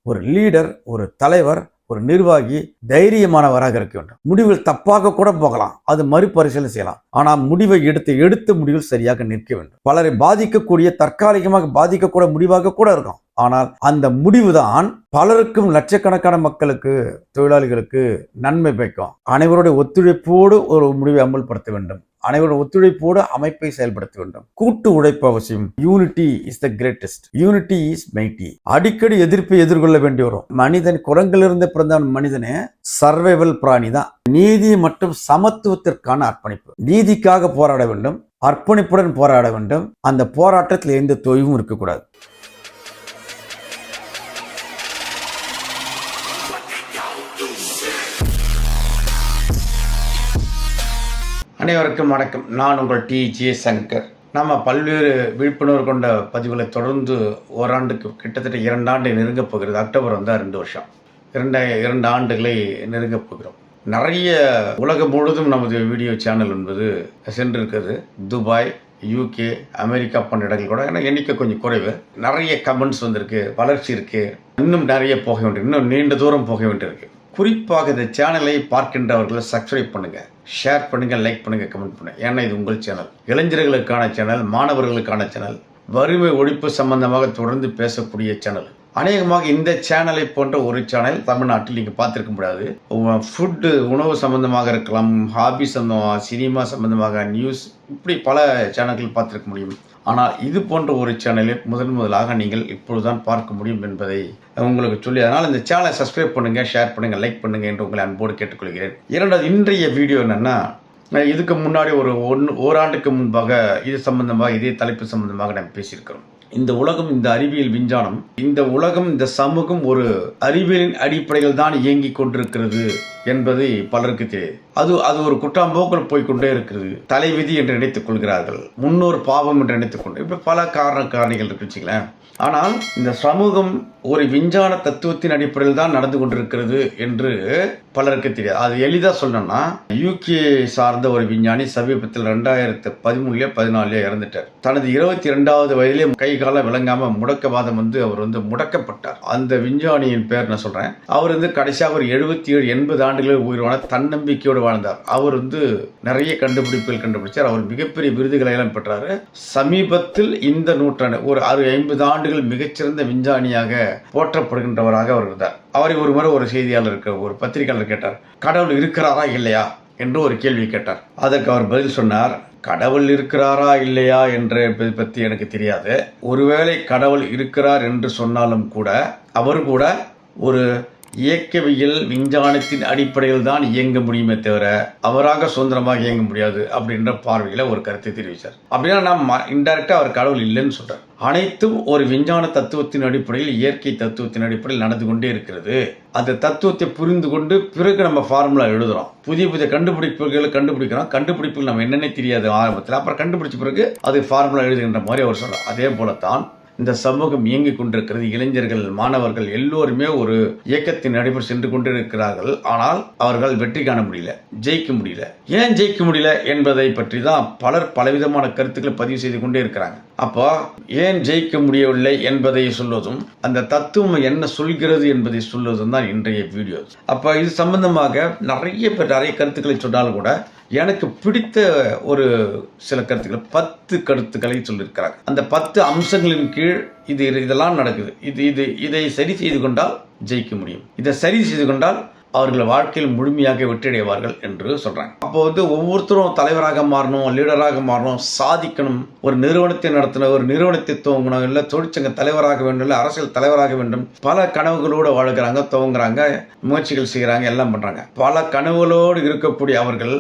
ஒரு லீடர், ஒரு தலைவர், ஒரு நிர்வாகி தைரியமானவராக இருக்க வேண்டும். முடிவில் தப்பாக கூட போகலாம், அது மறுபரிசீலனை செய்யலாம். ஆனால் முடிவை எடுத்த முடிவில் சரியாக நிற்க வேண்டும். பலரை பாதிக்கக்கூடிய, தற்காலிகமாக பாதிக்கக்கூட முடிவாக கூட இருக்கும். ஆனால் அந்த முடிவுதான் பலருக்கும், லட்சக்கணக்கான மக்களுக்கு, தொழிலாளிகளுக்கு நன்மை பயக்கும். அனைவருடைய ஒத்துழைப்போடு ஒரு முடிவை அமல்படுத்த வேண்டும். அனைவருடைய ஒத்துழைப்போடு அமைப்பை செயல்படுத்த வேண்டும். கூட்டு உழைப்பு அவசியம். Unity is the greatest, unity is mighty. அடிக்கடி எதிர்ப்பை எதிர்கொள்ள வேண்டி வரும். மனிதன் குரங்கிலிருந்து பிறந்த மனிதனே சர்வைவல் பிராணி தான். நீதி மற்றும் சமத்துவத்திற்கான அர்ப்பணிப்பு. நீதிக்காக போராட வேண்டும், அர்ப்பணிப்புடன் போராட வேண்டும். அந்த போராட்டத்தில் எந்த தொய்வும் இருக்கக்கூடாது. அனைவருக்கும் வணக்கம். நான் உங்கள் டி.ஜே. சங்கர். நம்ம பல்வேறு விழிப்புணர்வு கொண்ட பதிவுகளை தொடர்ந்து ஓராண்டுக்கு கிட்டத்தட்ட 2 ஆண்டு நெருங்கப் போகிறது. அக்டோபர் வந்தால் 2 வருஷம், 2 ஆண்டுகளை நெருங்கப் போகிறோம். நிறைய உலகம் முழுவதும் நமது வீடியோ சேனல் என்பது சென்றிருக்கிறது. துபாய், UK, அமெரிக்கா போன்ற இடங்கள் கூட. ஏன்னா எண்ணிக்கை கொஞ்சம் குறைவு. நிறைய கமெண்ட்ஸ் வந்திருக்கு, வளர்ச்சி இருக்குது, இன்னும் நிறைய போக வேண்டியது, இன்னும் நீண்ட தூரம் போக வேண்டியிருக்கு. குறிப்பாக இந்த சேனலை பார்க்கின்றவர்களை சப்ஸ்கிரைப் பண்ணுங்கள், ஷேர் பண்ணுங்கள், லைக் பண்ணுங்கள், கமெண்ட் பண்ணுங்கள். ஏன்னா இது உங்கள் சேனல், இளைஞர்களுக்கான சேனல், மாணவர்களுக்கான சேனல், வறுமை ஒழிப்பு சம்பந்தமாக தொடர்ந்து பேசக்கூடிய சேனல். அநேகமாக இந்த சேனலை போன்ற ஒரு சேனல் தமிழ்நாட்டில் நீங்கள் பார்த்துருக்க முடியாது. ஃபுட்டு, உணவு சம்பந்தமாக இருக்கலாம், ஹாபி சம்பந்தமாக, சினிமா சம்பந்தமாக, நியூஸ், இப்படி பல சேனல்கள் பார்த்துருக்க முடியும். ஆனால் இது போன்ற ஒரு சேனலை முதலாக நீங்கள் இப்பொழுதுதான் பார்க்க முடியும் என்பதை உங்களுக்கு சொல்லி, அதனால் இந்த சேனலை சப்ஸ்கிரைப் பண்ணுங்கள், ஷேர் பண்ணுங்கள், லைக் பண்ணுங்கள் என்று உங்களை அன்போடு கேட்டுக்கொள்கிறேன். இரண்டாவது, இன்றைய வீடியோ என்னென்னா, இதுக்கு முன்னாடி ஓராண்டுக்கு முன்பாக இது சம்பந்தமாக, இதே தலைப்பு சம்பந்தமாக நம்ம பேசியிருக்கிறோம். இந்த உலகம், இந்த அறிவியல் விஞ்ஞானம், இந்த உலகம், இந்த சமூகம் ஒரு அறிவியலின் அடிப்படையில் தான் இயங்கி கொண்டிருக்கிறது என்பது பலருக்கு தெரியும். அது ஒரு குட்டாம்போக்கில் போய்கொண்டே இருக்கிறது. தலைவிதி என்று நினைத்துக் கொள்கிறார்கள், முன்னோர் பாவம் என்று நினைத்துக் கொண்டு, இப்படி பல காரணிகள் இருக்கு வச்சுங்களேன். ஆனால் இந்த சமூகம் ஒரு விஞ்ஞான தத்துவத்தின் அடிப்படையில் தான் நடந்து கொண்டிருக்கிறது என்று பலருக்கு தெரியாது. அது எளிதாக சொல்லணும்னா, UK சார்ந்த ஒரு விஞ்ஞானி சமீபத்தில் 2013-14 இறந்துட்டார். தனது 22வது வயதிலே கை கால விளங்காம முடக்கவாதம் அவர் முடக்கப்பட்டார். அந்த விஞ்ஞானியின் பேர் நான் சொல்றேன். அவர் கடைசியாக ஒரு 77-80 ஆண்டுகளில் உயிர்வான தன்னம்பிக்கையோடு வாழ்ந்தார். அவர் நிறைய கண்டுபிடிப்புகள் கண்டுபிடிச்சார். அவர் மிகப்பெரிய விருதுகளை எல்லாம் பெற்றார். சமீபத்தில் இந்த நூற்றாண்டு ஒரு 50 ஆண்டுகள் மிகச்சிறந்த விஞ்ஞானியாக போற்றப்படுகின்றவராக அவர் இருந்தார். அவரை ஒரு முறை ஒரு செய்தியாளர், ஒரு பத்திரிகையாளர் கேட்டார், கடவுள் இருக்கிறாரா இல்லையா என்று ஒரு கேள்வி கேட்டார். அதற்கு அவர் பதில் சொன்னார், கடவுள் இருக்கிறாரா இல்லையா என்று பற்றி எனக்கு தெரியாது. ஒருவேளை கடவுள் இருக்கிறார் என்று சொன்னாலும் கூட அவர் கூட ஒரு இயக்கவியல் விஞ்ஞானத்தின் அடிப்படையில் தான் இயங்க முடியுமே தவிர அவராக சுதந்திரமாக இயங்க முடியாது அப்படின்ற பார்வையில ஒரு கருத்தை தெரிவித்தார். அப்படின்னா நம்ம இன்டைரக்டா அவர் கடவுள் இல்லைன்னு சொல்றார். அனைத்தும் ஒரு விஞ்ஞான தத்துவத்தின் அடிப்படையில், இயற்கை தத்துவத்தின் அடிப்படையில் நடந்து கொண்டே இருக்கிறது. அந்த தத்துவத்தை புரிந்து கொண்டு பிறகு நம்ம ஃபார்முலா எழுதுறோம். புதிய கண்டுபிடிப்புகளை கண்டுபிடிக்கிறோம். கண்டுபிடிப்புகள் நம்ம என்னென்ன தெரியாது ஆரம்பத்தில், அப்புறம் கண்டுபிடிச்ச பிறகு அது ஃபார்முலா எழுதுகின்ற மாதிரி அவர் சொல்றார். அதே போலத்தான் இந்த சமூகம் இயங்கிக் கொண்டிருக்கிறது. இளைஞர்கள், மாணவர்கள் எல்லோருமே ஒரு இயக்கத்தின் அடிப்படை சென்று கொண்டிருக்கிறார்கள். ஆனால் அவர்கள் வெற்றி காண முடியல, ஜெயிக்க முடியல. ஏன் ஜெயிக்க முடியல என்பதை பற்றி தான் பலர் பலவிதமான கருத்துக்களை பதிவு செய்து கொண்டே இருக்கிறாங்க. அப்போ ஏன் ஜெயிக்க முடியவில்லை என்பதை சொல்வதும், அந்த தத்துவம் என்ன சொல்கிறது என்பதை சொல்வதும் தான் இன்றைய வீடியோ. அப்போ இது சம்பந்தமாக நிறைய கருத்துக்களை சொன்னாலும் கூட எனக்கு பிடித்த ஒரு சில கருத்துக்கள், 10 கருத்துக்களை சொல்லியிருக்கிறாங்க. அந்த 10 அம்சங்களின் கீழ் இதெல்லாம் நடக்குது. இதை சரி செய்து கொண்டால் ஜெயிக்க முடியும், இதை சரி செய்து கொண்டால் அவர்கள் வாழ்க்கையில் முழுமையாக வெற்றியடைவார்கள் என்று சொல்றாங்க. அப்போ ஒவ்வொருத்தரும் தலைவராக மாறணும், லீடராக மாறணும், சாதிக்கணும், ஒரு நிறுவனத்தை நடத்தணும், ஒரு நிறுவனத்தை துவங்கணும், இல்லை தொழிற்சங்க தலைவராக வேண்டும், இல்லை அரசியல் தலைவராக வேண்டும். பல கனவுகளோடு வாழ்கிறாங்க, துவங்குறாங்க, முயற்சிகள் செய்கிறாங்க, எல்லாம் பண்றாங்க. பல கனவுகளோடு இருக்கக்கூடிய அவர்கள்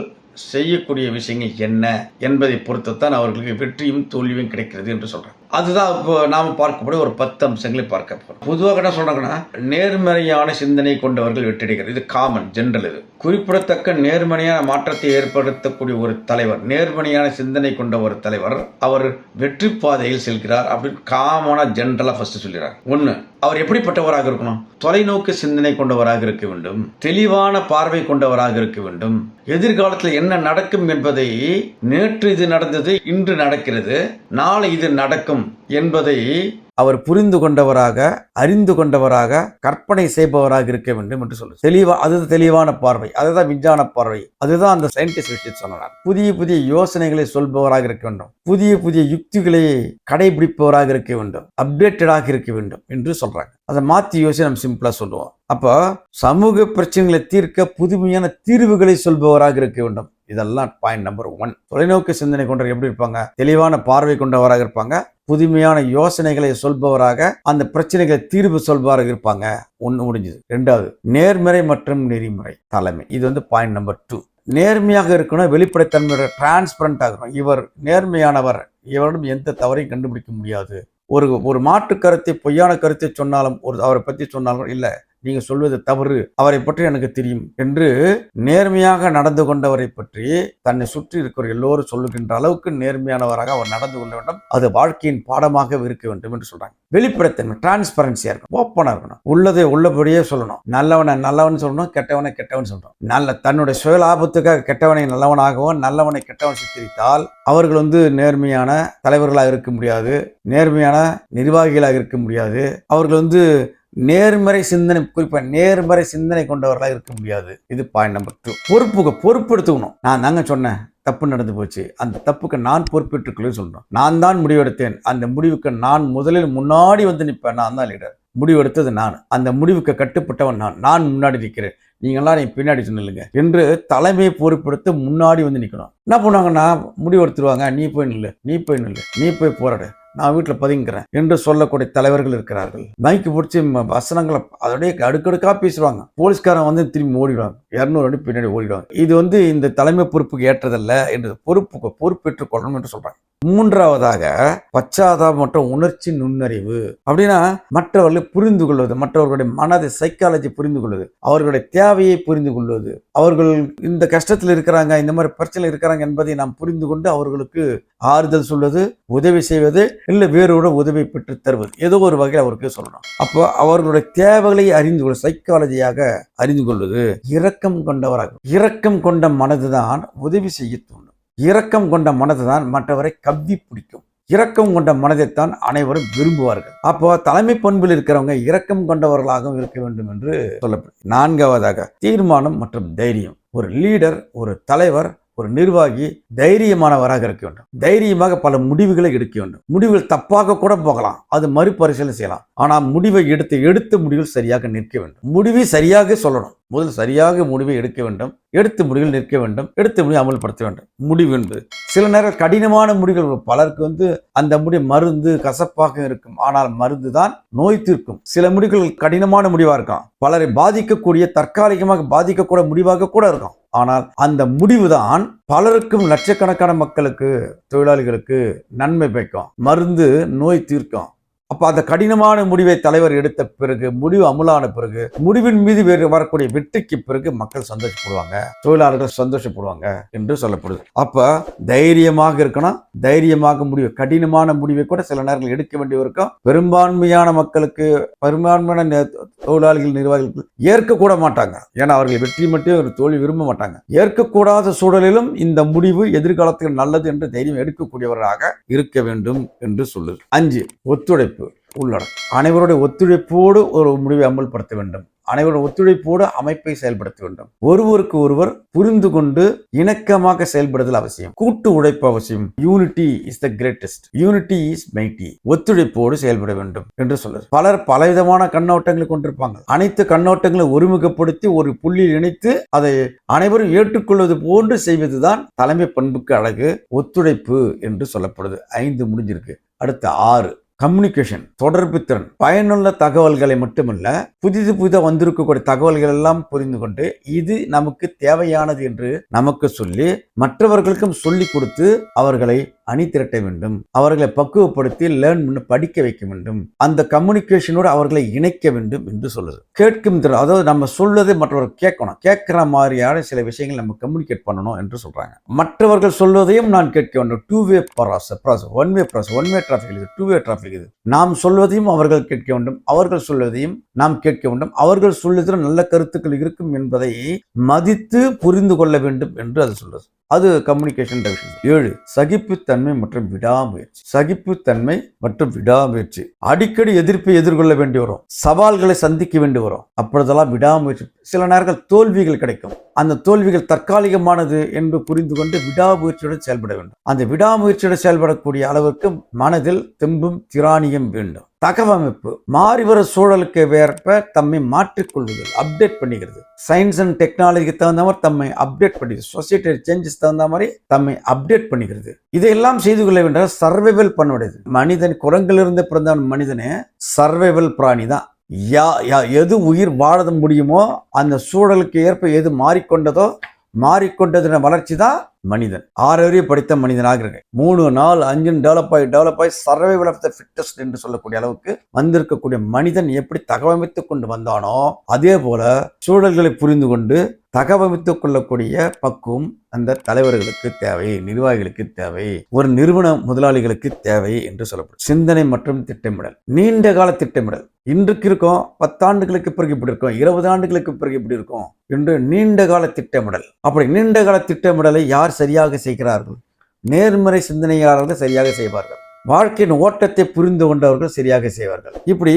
செய்யக்கூடிய விஷயங்கள் என்ன என்பதை பொறுத்துத்தான் அவர்களுக்கு வெற்றியும் தோல்வியும் கிடைக்கிறது என்று சொல்றாங்க. அதுதான் இப்போ நாம பார்க்கக்கூடிய ஒரு 10 அம்சங்களை பார்க்க போறோம். பொதுவாக என்ன சொல்றாங்கன்னா, நேர்மறையான சிந்தனை கொண்டவர்கள் வெற்றியடைகிறது. இது காமன், ஜெனரல். இது குறிப்பிடத்தக்க நேர்மறையான மாற்றத்தை ஏற்படுத்தக்கூடிய ஒரு தலைவர், நேர்மறையான சிந்தனை கொண்ட ஒரு தலைவர், அவர் வெற்றி பாதையில் செல்கிறார் அப்படின்னு காமனா ஜெனரலா ஃபர்ஸ்ட் சொல்கிறார். ஒண்ணு, அவர் எப்படிப்பட்டவராக இருக்கணும்? தொலைநோக்கு சிந்தனை கொண்டவராக இருக்க வேண்டும், தெளிவான பார்வை கொண்டவராக இருக்க வேண்டும். எதிர்காலத்தில் என்ன நடக்கும் என்பதை, நேற்று இது நடந்தது, இன்று நடக்கிறது, நாளை இது நடக்கும் வேண்டும் என்பதை அவர் புரிந்து கொண்டவராக, அறிந்து கொண்டவராக, கற்பனை செய்பவராக இருக்க வேண்டும் என்று சொல்லுது. அதுதான் தெளிவான பார்வை, அதுதான் விஞ்ஞான பார்வை, அதுதான் அந்த சயின்டிஸ்ட் விஷயத்தை சொன்னார். புதிய புதிய யோசனைகளை சொல்பவராக இருக்க வேண்டும், புதிய புதிய யுக்திகளை கடைபிடிப்பவராக இருக்க வேண்டும், அப்டேட்டடாக இருக்க வேண்டும் என்று சொல்றாங்க. அதை மாற்றி யோசி நம்ம சிம்பிளா சொல்லுவோம். அப்போ சமூக பிரச்சனைகளை தீர்க்க புதுமையான தீர்வுகளை சொல்பவராக இருக்க வேண்டும். இதெல்லாம் பாயிண்ட் நம்பர் 1. தொலைநோக்கு சிந்தனை கொண்டவர் எப்படி இருப்பாங்க? தெளிவான பார்வை கொண்டவராக இருப்பாங்க, புதுமையான யோசனைகளை சொல்பவராக, அந்த பிரச்சனைகளை தீர்வு சொல்பவராக இருப்பாங்க. 1 முடிஞ்சது. 2வது நேர்மறை மற்றும் நெறிமுறை தலைமை. இது பாயிண்ட் நம்பர் 2. நேர்மையாக இருக்கணும், வெளிப்படைத்தன்மை, டிரான்ஸ்பரண்ட் ஆகணும். இவர் நேர்மையானவர், இவரிடம் எந்த தவறையும் கண்டுபிடிக்க முடியாது. ஒரு மாற்று கருத்தை, பொய்யான கருத்தை சொன்னாலும், அவரை பற்றி சொன்னாலும், இல்லை நீங்க சொல்வது தவறு, அவரை பற்றி எனக்கு தெரியும் என்று நேர்மையாக நடந்து கொண்டவரை பற்றி தன்னை சுற்றி இருக்கிற எல்லோரும் சொல்லுகின்ற அளவுக்கு நேர்மையானவராக அவர் நடந்து கொள்ள வேண்டும். அது வாழ்க்கையின் பாடமாக இருக்க வேண்டும் என்று சொல்றாங்க. வெளிப்படைத்தன்மை, டிரான்ஸ்பரன்சியா இருக்கணும், ஓப்பனா இருக்கணும், உள்ளதை உள்ளபடியே சொல்லணும். நல்லவனை நல்லவன் சொல்லணும், கெட்டவனை கெட்டவன் சொல்லணும். தன்னுடைய சுய லாபத்துக்காக கெட்டவனை நல்லவனாகவும் நல்லவனை கெட்டவன் சித்தரித்தால் அவர்கள் நேர்மையான தலைவர்களாக இருக்க முடியாது, நேர்மையான நிர்வாகிகளாக இருக்க முடியாது, அவர்கள் நேர்மறை சிந்தனை, குறிப்பா நேர்மறை சிந்தனை கொண்டவர்களாக இருக்க முடியாது. இது பாயிண்ட் நம்பர் 2. பொறுப்பு எடுத்துக்கணும். நான் தாங்க சொன்னேன், தப்பு நடந்து போச்சு, அந்த தப்புக்கு நான் பொறுப்பேற்றுக்கொள்ள சொல்லணும். நான் தான் முடிவெடுத்தேன், அந்த முடிவுக்கு நான் முதலில் முன்னாடி நிற்பேன், நான் தான் லீடர், முடிவெடுத்தது நான், அந்த முடிவுக்கு கட்டுப்பட்டவன் நான் முன்னாடி நிற்கிறேன், நீங்களாம் நீ பின்னாடி சொன்னில்லுங்க என்று தலைமையை பொறுப்பெடுத்து முன்னாடி நிற்கணும். என்ன பண்ணுவாங்கன்னா முடிவெடுத்துருவாங்க, நீ போய் நில்லு, நீ போய் போராடு, நான் வீட்டில் பதுங்கிறேன் என்று சொல்லக்கூடிய தலைவர்கள் இருக்கிறார்கள். மைக்கு பிடிச்சி வசனங்களை அதோடைய அடுக்கடுக்கா பேசுவாங்க. போலீஸ்காரன் திரும்பி ஓடிடுவாங்க, 200 அடி பின்னாடி ஓடிடுவாங்க. இது இந்த தலைமை பொறுப்புக்கு ஏற்றதல்ல என்று பொறுப்பேற்றுக் கொள்ளணும் என்று சொல்றாங்க. 3வதாக பச்சாதாபம் மற்றும் உணர்ச்சி நுண்ணறிவு. அப்படின்னா மற்றவர்களை புரிந்து கொள்வது, மற்றவர்களுடைய மனதை, சைக்காலஜி புரிந்து கொள்வது, அவர்களுடைய தேவையை புரிந்து கொள்வது, அவர்கள் இந்த கஷ்டத்தில் இருக்கிறாங்க, இந்த மாதிரி பிரச்சனை இருக்கிறாங்க என்பதை நாம் புரிந்து கொண்டு அவர்களுக்கு ஆறுதல் சொல்வது, உதவி செய்வது, இல்லை வேறோட உதவி பெற்று தருவது, ஏதோ ஒரு வகையில் அவருக்கு சொல்லணும். அப்போ அவர்களுடைய தேவைகளை அறிந்து கொள்ள, சைக்காலஜியாக அறிந்து கொள்வது, இரக்கம் கொண்டவராக, இரக்கம் கொண்ட மனதுதான் உதவி செய்ய தூண்டும், இரக்கம் கொண்ட மனதுதான் மற்றவரை கவ்வி பிடிக்கும், இரக்கம் கொண்ட மனதைத்தான் அனைவரும் விரும்புவார்கள். அப்போ தலைமை பண்பில் இருக்கிறவங்க இரக்கம் கொண்டவர்களாகவும் இருக்க வேண்டும் என்று சொல்லப்படும். 4வதாக தீர்மானம் மற்றும் தைரியம். ஒரு லீடர், ஒரு தலைவர், ஒரு நிர்வாகி தைரியமானவராக இருக்க வேண்டும். தைரியமாக பல முடிவுகளை எடுக்க வேண்டும். முடிவுகள் தப்பாக கூட போகலாம், அது மறுபரிசீலனை செய்யலாம். ஆனால் முடிவை எடுத்த முடிவில் சரியாக நிற்க வேண்டும். முடிவை சரியாக சொல்லணும், முதல் சரியாக முடிவை எடுக்க வேண்டும், எடுத்த முடிவில் நிற்க வேண்டும், எடுத்த முடிவை அமல்படுத்த வேண்டும். முடிவு என்பது சில நேரம் கடினமான முடிவுகள், பலருக்கு அந்த முடிவு மருந்து கசப்பாக இருக்கும், ஆனால் மருந்து தான் நோய் தீர்க்கும். சில முடிவுகள் கடினமான முடிவா இருக்கும், பலரை பாதிக்கக்கூடிய, தற்காலிகமாக பாதிக்கக்கூடிய முடிவாக கூட இருக்கும். ஆனால் அந்த முடிவுதான் பலருக்கும், லட்சக்கணக்கான மக்களுக்கு, தொழிலாளிகளுக்கு நன்மை பயக்கும், மருந்து நோய் தீர்க்கும். அப்ப அந்த கடினமான முடிவை தலைவர் எடுத்த பிறகு, முடிவு அமுலான பிறகு, முடிவின் மீது வரக்கூடிய வெற்றிக்கு பிறகு மக்கள் சந்தோஷப்படுவாங்க, தொழிலாளர்கள் சந்தோஷப்படுவாங்க என்று சொல்லப்படுது. அப்ப தைரியமாக இருக்கணும், தைரியமாக முடிவு, கடினமான முடிவை கூட சில நேரங்கள் எடுக்க வேண்டிய இருக்கும். பெரும்பான்மையான மக்களுக்கு, பெரும்பான்மையான தொழிலாளிகள், நிர்வாகிகள் ஏற்கக்கூட மாட்டாங்க, ஏன்னா அவர்கள் வெற்றி மட்டும் ஒரு தோல்வி விரும்ப மாட்டாங்க. ஏற்கக்கூடாத சூழலிலும் இந்த முடிவு எதிர்காலத்தில் நல்லது என்று தைரியம் எடுக்கக்கூடியவராக இருக்க வேண்டும் என்று சொல்லுது. 5 ஒத்துழைப்பு, உள்ளடக்கம். அனைவருடைய ஒத்துழைப்போடு ஒரு முடிவை அமல்படுத்த வேண்டும், அனைவருடைய ஒத்துழைப்போடு அமைப்பை செயல்படுத்த வேண்டும். ஒருவருக்கு ஒருவர் புரிந்து கொண்டு இணக்கமாக செயல்படுதல் அவசியம், கூட்டு உழைப்பு அவசியம். Unity is the greatest, unity is mighty. ஒத்துழைப்போடு செயல்பட வேண்டும் என்று சொல்லுது. பலர் பலவிதமான கண்ணோட்டங்களை கொண்டிருப்பாங்க. அனைத்து கண்ணோட்டங்களை ஒருமுகப்படுத்தி ஒரு புள்ளியில் இணைத்து அதை அனைவரும் ஏற்றுக்கொள்வது போன்று செய்வதுதான் தலைமை பண்புக்கு அழகு, ஒத்துழைப்பு என்று சொல்லப்படுது. 5 முடிஞ்சிருக்கு. அடுத்த 6 கம்யூனிகேஷன், தொடர்பு திறன். பயனுள்ள தகவல்களை மட்டுமல்ல, புதிதாக வந்திருக்கக்கூடிய தகவல்கள் எல்லாம் புரிந்து கொண்டு இது நமக்கு தேவையானது என்று நமக்கு சொல்லி மற்றவர்களுக்கும் சொல்லி கொடுத்து அவர்களை அணி திரட்ட வேண்டும், அவர்களை பக்குவப்படுத்தி லேர்ன் பண்ண படிக்க வைக்க வேண்டும், அந்த கம்யூனிகேஷனோடு அவர்களை இணைக்க வேண்டும் என்று சொல்லுது. கேட்கும் திறன், அதாவது நம்ம சொல்வதை மற்றவர்கள் கேட்கணும், கேட்கிற மாதிரியான சில விஷயங்கள் நம்ம கம்யூனிகேட் பண்ணணும் என்று சொல்றாங்க. மற்றவர்கள் சொல்வதையும் நான் கேட்க வேண்டும். 2-வே ப்ராசஸ், 1-வே ப்ராசஸ், 1-வே டிராஃபிக் இது, 2-வே டிராஃபிக் இது. நாம் சொல்வதையும் அவர்கள் கேட்க வேண்டும், அவர்கள் சொல்வதையும் நாம் கேட்க வேண்டும், அவர்கள் சொல்வதில் நல்ல கருத்துக்கள் இருக்கும் என்பதை மதித்து புரிந்து கொள்ள வேண்டும் என்று அது சொல்லுது. அது கம்யூனிகேஷன் விஷயம். 7 சகிப்புத்தன்மை மற்றும் விடாமுயற்சி. சகிப்புத்தன்மை மற்றும் விடாமுயற்சி. அடிக்கடி எதிர்ப்பை எதிர்கொள்ள வேண்டி வரும், சவால்களை சந்திக்க வேண்டி வரும். அப்பொழுதெல்லாம் விடாமுயற்சி. சில நேரங்கள் தோல்விகள் கிடைக்கும். அந்த தோல்விகள் தற்காலிகமானது என்று புரிந்து கொண்டு விடாமுயற்சியுடன் செயல்பட வேண்டும். அந்த விடாமுயற்சியுடன் செயல்படக்கூடிய அளவுக்கு மனதில் தெம்பும் திராணியும் வேண்டும். தகவமைப்பு. மாறிவர சூழலுக்கு ஏற்ப தம்மை மாற்றிக்கொள்ளுதல், அப்டேட் பண்ணிக்கிறது. சயின்ஸ் அண்ட் டெக்னாலஜிக்கு தகுந்த மாதிரி தம்மை அப்டேட் பண்ணிக்கிறது. சொசைட்டி சேஞ்சஸ் தகுந்த மாதிரி தம்மை அப்டேட் பண்ணிக்கிறது. இதையெல்லாம் செய்து கொள்ள வேண்டாம். சர்வைவல் பண்ணுவது. மனிதன் குரங்கிலிருந்து பிறந்த மனிதனே சர்வைவல் பிராணி தான். எது உயிர் வாழ முடியுமோ அந்த சூழலுக்கு ஏற்ப எது மாறிக்கொண்டதின வளர்ச்சி தான் மனிதன். 6 அறிவு படித்த மனிதனாக இருக்கு. 3, 4, 5 டெவலப் ஆகி சர்வைவல் ஆஃப் த ஃபிட்டஸ்ட் என்று சொல்லக்கூடிய அளவுக்கு வந்திருக்கக்கூடிய மனிதன் எப்படி தகவமைத்துக் கொண்டு வந்தானோ அதே போல சூழல்களை புரிந்து கொண்டு தகவமைத்துக் கொள்ளக்கூடிய பக்குவம் அந்த தலைவர்களுக்கு தேவை, நிர்வாகிகளுக்கு தேவை, ஒரு நிறுவன முதலாளிகளுக்கு தேவை என்று சொல்லப்படும். சிந்தனை மற்றும் திட்டமிடல். நீண்ட கால திட்டமிடல். இன்றைக்கு இருக்கும், 10 ஆண்டுகளுக்கு பிறகு இப்படி இருக்கும், 20 ஆண்டுகளுக்கு பிறகு இப்படி இருக்கும் என்று நீண்ட கால திட்டமிடல். அப்படி நீண்ட கால திட்டமிடலை யார் சரியாக செய்கிறார்கள்? நேர்மறை சிந்தனையாளர்கள் சரியாக செய்வார்கள். வாழ்க்கையின் ஓட்டத்தை புரிந்து கொண்டவர்கள் சரியாக செய்வார்கள். இப்படி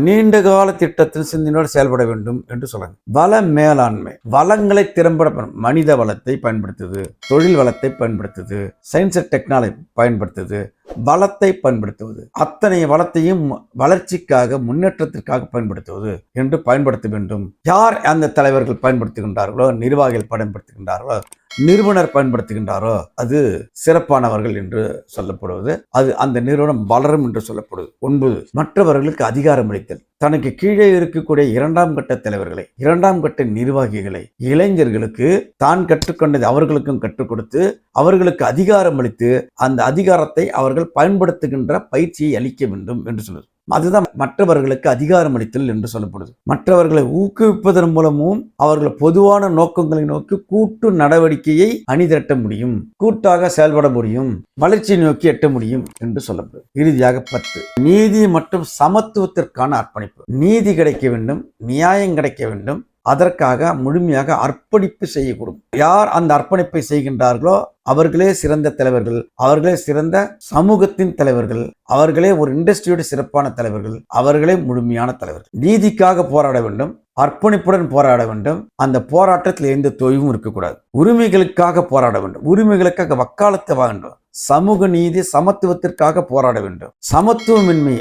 நீண்ட கால திட்டத்தில் சிந்தனையோடு செயல்பட வேண்டும் என்று சொல்றாங்க. வள மேலாண்மை. வளங்களை திறம்பட மனித வளத்தை பயன்படுத்துது, தொழில் வளத்தை பயன்படுத்துது, சயின்ஸ் அண்ட் டெக்னாலஜி பயன்படுத்துது, வளத்தை பயன்படுத்துவது. அத்தனை வளத்தையும் வளர்ச்சிக்காக முன்னேற்றத்திற்காக பயன்படுத்துவது என்று பயன்படுத்த வேண்டும். யார் அந்த தலைவர்கள் பயன்படுத்துகின்றார்களோ, நிர்வாகிகள் பயன்படுத்துகின்றார்களோ, நிறுவனர் பயன்படுத்துகின்றாரோ அது சிறப்பானவர்கள் என்று சொல்லப்படுவது. அது அந்த நிறுவனம் வளரும் என்று சொல்லப்படுவது. 9 மற்றவர்களுக்கு அதிகாரம் அளித்தல். தனக்கு கீழே இருக்கக்கூடிய 2ஆம் கட்ட தலைவர்களை, 2ஆம் கட்ட நிர்வாகிகளை, இளைஞர்களுக்கு தான் கற்றுக்கொண்டதை அவர்களுக்கும் கற்றுக் கொடுத்து அவர்களுக்கு அதிகாரம் அளித்து அந்த அதிகாரத்தை அவர்கள் பயன்படுத்துகின்ற பயிற்சியை அளிக்க வேண்டும் என்று சொல்லுது. அதுதான் மற்றவர்களுக்கு அதிகாரம் அளித்தல் என்று சொல்லப்படுது. மற்றவர்களை ஊக்குவிப்பதன் மூலமும் அவர்கள் பொதுவான நோக்கங்களை நோக்கி கூட்டு நடவடிக்கையை அணிதிரட்ட முடியும், கூட்டாக செயல்பட முடியும், வளர்ச்சியை நோக்கி எட்ட முடியும் என்று சொல்லப்படுது. இறுதியாக 10 நீதி மற்றும் சமத்துவத்திற்கான அர்ப்பணிப்பு. நீதி கிடைக்க வேண்டும், நியாயம் கிடைக்க வேண்டும், அதற்காக முழுமையாக அர்ப்பணிப்பு செய்யக்கூடும். யார் அந்த அர்ப்பணிப்பை செய்கின்றார்களோ அவர்களே சிறந்த தலைவர்கள், அவர்களே சிறந்த சமூகத்தின் தலைவர்கள், அவர்களே ஒரு இண்டஸ்ட்ரியோட சிறப்பான தலைவர்கள், அவர்களே முழுமையான தலைவர்கள். நீதிக்காக போராட வேண்டும், அர்ப்பணிப்புடன் போராட வேண்டும். அந்த போராட்டத்தில் எந்த தொய்வும் இருக்கக்கூடாது. உரிமைகளுக்காக போராட வேண்டும், உரிமைகளுக்காக வக்காலத்து வேண்டும். சமூக நீதி சமத்துவத்திற்காக போராட வேண்டும். சமத்துவமின்மை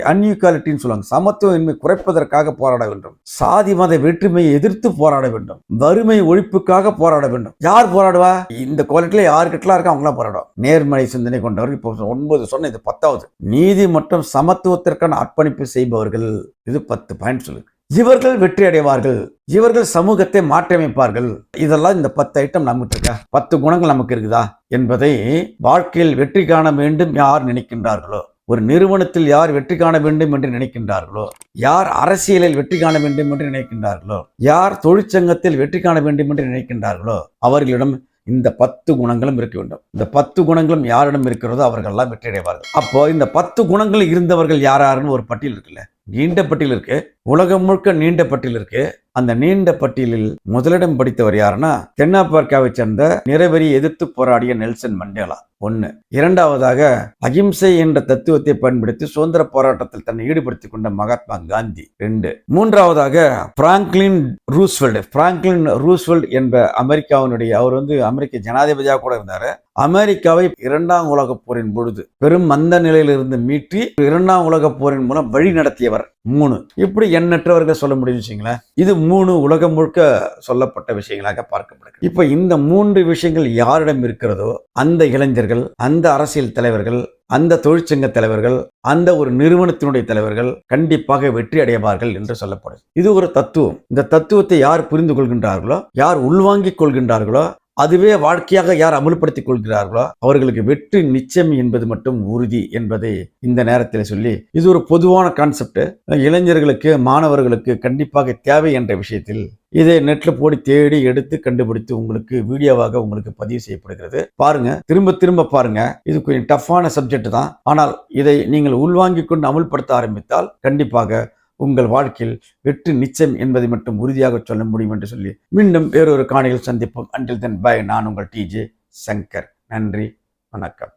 அன்இக்வாலிட்டின்னு சொல்லுவாங்க. சமத்துவமின்மை குறைப்பதற்காக போராட வேண்டும். சாதி மத வேற்றுமையை எதிர்த்து போராட வேண்டும். வறுமை ஒழிப்புக்காக போராட வேண்டும். யார் போராடுவா? இந்த குவாலிட்டியில யாருக்கிட்டலாம் இருக்கா அவங்களாம் போராடுவா. நேர்மறை சிந்தனை கொண்டவர். இப்போ 9 சொன்ன, இது 10வது. நீதி மற்றும் சமத்துவத்திற்கான அர்ப்பணிப்பு செய்பவர்கள். இது 10 பாயிண்ட் சொல்லுது. இவர்கள் வெற்றி அடைவார்கள், இவர்கள் சமூகத்தை மாற்றியமைப்பார்கள். இதெல்லாம் இந்த 10 ஐட்டம் நமக்கு இருக்கா, 10 குணங்கள் நமக்கு இருக்குதா என்பதை வாழ்க்கையில் வெற்றி காண வேண்டும் யார் நினைக்கின்றார்களோ, ஒரு நிறுவனத்தில் யார் வெற்றி காண வேண்டும் என்று நினைக்கின்றார்களோ, யார் அரசியலில் வெற்றி காண வேண்டும் என்று நினைக்கின்றார்களோ, யார் தொழிற்சங்கத்தில் வெற்றி காண வேண்டும் என்று நினைக்கின்றார்களோ அவர்களிடம் இந்த 10 குணங்களும் இருக்க வேண்டும். இந்த 10 குணங்களும் யாரிடம் இருக்கிறதோ அவர்கள்லாம் வெற்றி அடைவார்கள். அப்போ இந்த 10 குணங்கள் இருந்தவர்கள் யாருன்னு ஒரு பட்டியல் இருக்குல்ல, நீண்ட பட்டியல் இருக்கு, உலகம் முழுக்க நீண்ட பட்டியல் இருக்கு. அந்த நீண்ட பட்டியலில் முதலிடம் படித்தவர் யாருன்னா தென்னாப்பிரிக்காவை சேர்ந்த நிறவெறி எதிர்த்து போராடிய நெல்சன் மண்டேலா 1. 2வதாக அகிம்சை என்ற தத்துவத்தை பயன்படுத்தி சுதந்திர போராட்டத்தில் தன்னை ஈடுபடுத்திக் கொண்ட மகாத்மா காந்தி 2. 3வதாக பிராங்க்லின் ரூஸ்வெல்ட் என்ற அமெரிக்காவினுடைய, அவர் அமெரிக்க ஜனாதிபதியாக கூட இருந்தாரு. அமெரிக்காவை 2ஆம் உலகப் போரின் பொழுது பெரும் மந்த நிலையிலிருந்து மீட்டி 2ஆம் உலகப் போரின் மூலம் வழி நடத்தியவர் 3. இப்படி எண்ணற்றவர்கள் சொல்ல முடியும் வச்சுங்களேன். இது 3 உலகம் முழுக்க சொல்லப்பட்ட விஷயங்களாக பார்க்கப்படுகிறது. இப்ப இந்த 3 விஷயங்கள் யாரிடம் இருக்கிறதோ அந்த இளைஞர்கள், அந்த அரசியல் தலைவர்கள், அந்த தொழிற்சங்க தலைவர்கள், அந்த ஒரு நிறுவனத்தினுடைய தலைவர்கள் கண்டிப்பாக வெற்றி அடைவார்கள் என்று சொல்லப்படுது. இது ஒரு தத்துவம். இந்த தத்துவத்தை யார் புரிந்து கொள்கின்றார்களோ, யார் உள்வாங்கிக் கொள்கின்றார்களோ, அதுவே வாழ்க்கையாக யார் அமல்படுத்திக் கொள்கிறார்களோ அவர்களுக்கு வெற்றி நிச்சயம் என்பது மட்டும் உறுதி என்பதை இந்த நேரத்தில் சொல்லி, இது ஒரு பொதுவான கான்செப்ட், இளைஞர்களுக்கு மாணவர்களுக்கு கண்டிப்பாக தேவை என்ற விஷயத்தில் இதை நெட்ல போடி தேடி எடுத்து கண்டுபிடித்து உங்களுக்கு வீடியோவாக உங்களுக்கு பதிவு செய்யப்படுகிறது. பாருங்க, திரும்ப திரும்ப பாருங்க. இது கொஞ்சம் டஃப்பான சப்ஜெக்ட் தான். ஆனால் இதை நீங்கள் உள்வாங்கிக் கொண்டு அமல்படுத்த ஆரம்பித்தால் கண்டிப்பாக உங்கள் வாழ்க்கையில் வெற்றி நிச்சயம் என்பதை மட்டும் உறுதியாக சொல்ல முடியும் என்று சொல்லி மீண்டும் வேறொரு காணியில் சந்திப்போம். Until then bye. நான் உங்கள் TJ சங்கர். நன்றி, வணக்கம்.